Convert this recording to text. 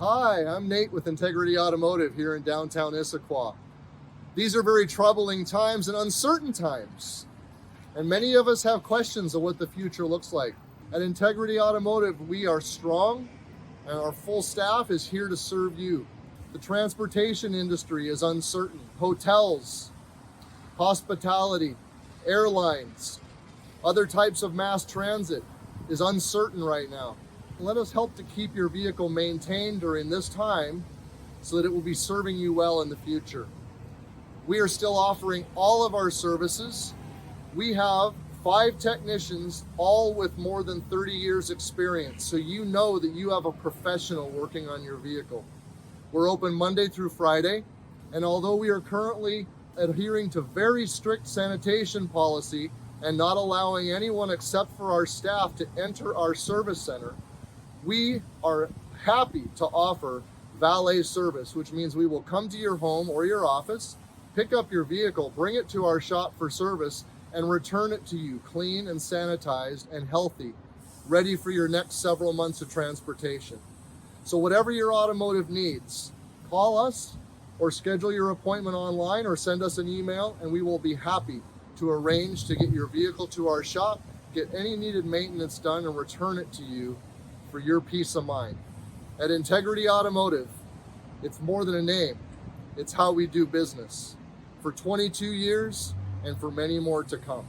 Hi, I'm Nate with Integrity Automotive here in downtown Issaquah. These are very troubling times and uncertain times, and many of us have questions of what the future looks like. At Integrity Automotive, we are strong and our full staff is here to serve you. The transportation industry is uncertain. Hotels, hospitality, airlines, other types of mass transit is uncertain right now. Let us help to keep your vehicle maintained during this time so that it will be serving you well in the future. We are still offering all of our services. We have 5 technicians, all with more than 30 years experience, so you know that you have a professional working on your vehicle. We're open Monday through Friday, and although we are currently adhering to very strict sanitation policy and not allowing anyone except for our staff to enter our service center, we are happy to offer valet service, which means we will come to your home or your office, pick up your vehicle, bring it to our shop for service, and return it to you clean and sanitized and healthy, ready for your next several months of transportation. So whatever your automotive needs, call us or schedule your appointment online or send us an email, and we will be happy to arrange to get your vehicle to our shop, get any needed maintenance done, and return it to you for your peace of mind. At Integrity Automotive, it's more than a name, it's how we do business. For 22 years and for many more to come.